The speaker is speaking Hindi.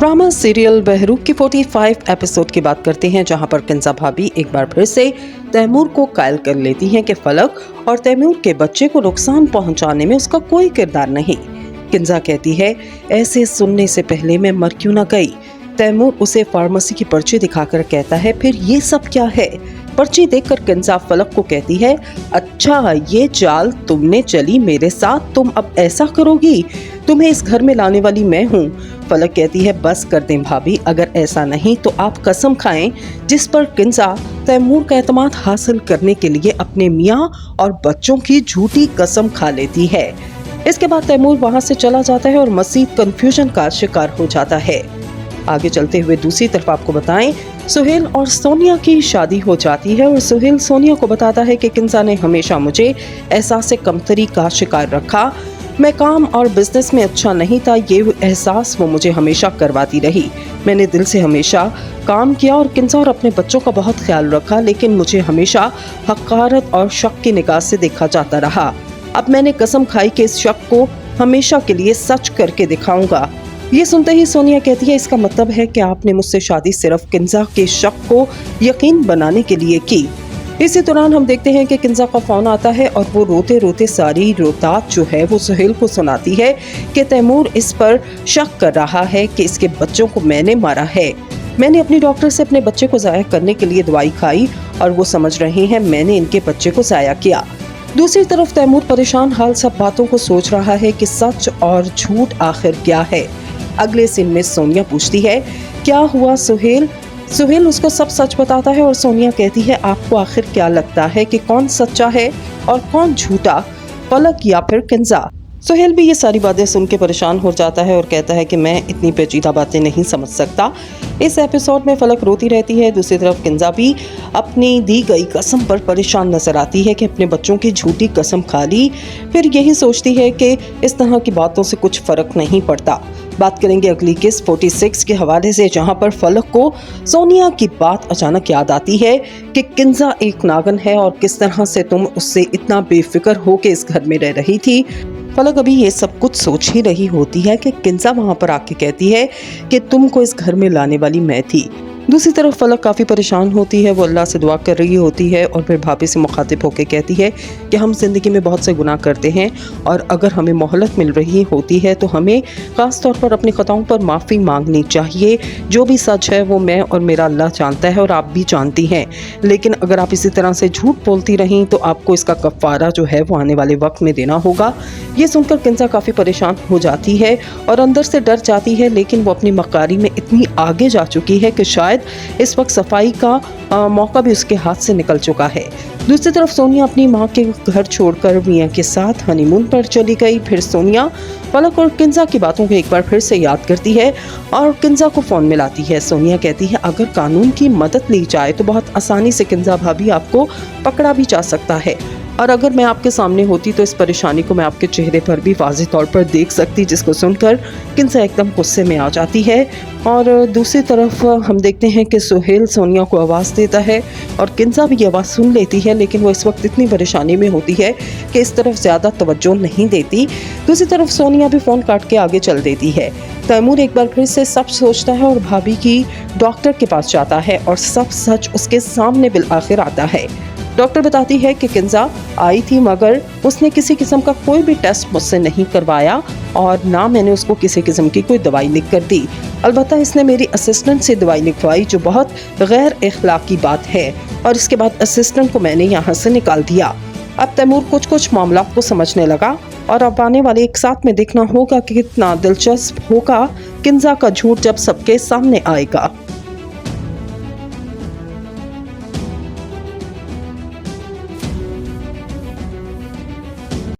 ड्रामा सीरियल बहरूप की 45 एपिसोड की बात करते हैं, जहां पर किंजा भाभी एक बार फिर से तैमूर को कायल कर लेती हैं कि फलक और तैमूर के बच्चे को नुकसान पहुंचाने में उसका कोई किरदार नहीं। किंजा कहती है, ऐसे सुनने से पहले मैं मर क्यों न गई। तैमूर उसे फार्मेसी की पर्ची दिखाकर कहता है, फिर ये सब क्या है। पर्ची देखकर किंजा फलक को कहती है, अच्छा ये चाल तुमने चली मेरे साथ, तुम अब ऐसा करोगी, तुम्हें इस घर में लाने वाली मैं हूँ। फलक कहती है, बस कर दें भाभी, अगर ऐसा नहीं तो आप कसम खाएं। जिस पर किंजा तैमूर का एतमाद हासिल करने के लिए अपने मियाँ और बच्चों की झूठी कसम खा लेती है। इसके बाद तैमूर वहाँ से चला जाता है और मजीद कंफ्यूजन का शिकार हो जाता है। आगे चलते हुए दूसरी तरफ आपको बताएं, सुहेल और सोनिया की शादी हो जाती है और सुहेल सोनिया को बताता है कि किंजा ने हमेशा मुझे एहसास कमतरी का शिकार रखा, मैं काम और बिजनेस में अच्छा नहीं था, ये एहसास वो मुझे हमेशा करवाती रही। मैंने दिल से हमेशा काम किया और किंजा और अपने बच्चों का बहुत ख्याल रखा, लेकिन मुझे हमेशा हकारत और शक की निगाह से देखा जाता रहा। अब मैंने कसम खाई कि इस शक को हमेशा के लिए सच करके दिखाऊंगा। ये सुनते ही सोनिया कहती है, इसका मतलब है कि आपने मुझसे शादी सिर्फ किंजा के शक को यकीन बनाने के लिए की। इसी दौरान हम देखते हैं कि किंजा का फोन आता है और वो रोते रोते सारी रोतात जो है वो सुहेल को सुनाती है कि तैमूर इस पर शक कर रहा है कि इसके बच्चों को मैंने मारा है। मैंने अपनी डॉक्टर से अपने बच्चे को जाया करने के लिए दवाई खाई और वो समझ रहे हैं मैंने इनके बच्चे को जाया किया। दूसरी तरफ तैमूर परेशान हाल सब बातों को सोच रहा है कि सच और झूठ आखिर क्या है। अगले सीन में सोनिया पूछती है, क्या हुआ सुहेल। सुहेल उसको सब सच बताता है और सोनिया कहती है, आपको आखिर क्या लगता है कि कौन सच्चा है और कौन झूठा, फलक या फिर किंजा। सुहेल भी ये सारी बातें सुन के परेशान हो जाता है और कहता है कि मैं इतनी पेचीदा बातें नहीं समझ सकता। इस एपिसोड में फलक रोती रहती है। दूसरी तरफ किंजा भी अपनी दी गई कसम पर परेशान नजर आती है कि अपने बच्चों की झूठी कसम खा ली, फिर यही सोचती है कि इस तरह की बातों से कुछ फर्क नहीं पड़ता। बात करेंगे अगली किस 46 के हवाले से, जहां पर फलक को सोनिया की बात अचानक याद आती है कि किंजा एक नागन है और किस तरह से तुम उससे इतना बेफिक्र हो के इस घर में रह रही थी। फलक अभी ये सब कुछ सोच ही रही होती है कि किंजा वहां पर आके कहती है कि तुमको इस घर में लाने वाली मैं थी। दूसरी तरफ फलक काफ़ी परेशान होती है, वो अल्लाह से दुआ कर रही होती है और फिर भाभी से मुखातिब होकर कहती है कि हम ज़िंदगी में बहुत से गुनाह करते हैं और अगर हमें मोहलत मिल रही होती है तो हमें ख़ास तौर पर अपनी ख़ताओं पर माफ़ी मांगनी चाहिए। जो भी सच है वो मैं और मेरा अल्लाह जानता है और आप भी जानती हैं, लेकिन अगर आप इसी तरह से झूठ बोलती रहीं तो आपको इसका कफ़ारा जो है वो आने वाले वक्त में देना होगा। ये सुनकर किंजा काफ़ी परेशान हो जाती है और अंदर से डर जाती है, लेकिन वो अपनी मकारी में इतनी आगे जा चुकी है कि शायद इस वक्त सफाई का मौका भी उसके हाथ से निकल चुका है। दूसरी तरफ सोनिया अपनी मां के घर छोड़कर मियां के साथ हनीमून पर चली गई। फिर सोनिया फलक और किंजा की बातों को एक बार फिर से याद करती है और किंजा को फोन मिलाती है। सोनिया कहती है, अगर कानून की मदद ली जाए तो बहुत आसानी से किंजा भाभी आपको पकड़ा भी जा सकता है और अगर मैं आपके सामने होती तो इस परेशानी को मैं आपके चेहरे पर भी वाज़ेह तौर पर देख सकती। जिसको सुनकर किंजा एकदम गुस्से में आ जाती है। और दूसरी तरफ हम देखते हैं कि सुहेल सोनिया को आवाज़ देता है और किंजा भी ये आवाज़ सुन लेती है, लेकिन वो इस वक्त इतनी परेशानी में होती है कि इस तरफ ज़्यादा तवज्जो नहीं देती। दूसरी तरफ सोनिया भी फ़ोन काट के आगे चल देती है। तैमूर एक बार फिर से सब सोचता है और भाभी की डॉक्टर के पास जाता है और सब सच उसके सामने बिल आखिर आता है। डॉक्टर बताती है कि किंजा आई थी मगर उसने किसी किस्म का कोई भी टेस्ट मुझसे नहीं करवाया और ना मैंने उसको किसी किस्म की कोई दवाई लिख कर दी। अलबत्ता इसने मेरी असिस्टेंट से दवाई लिखवाई, जो बहुत गैर इखलाकी बात है, और इसके बाद असिस्टेंट को मैंने यहाँ से निकाल दिया। अब तैमूर कुछ मामला को समझने लगा और अब आने वाले एक साथ में देखना होगा कि कितना दिलचस्प होगा किंजा का झूठ जब सबके सामने आएगा।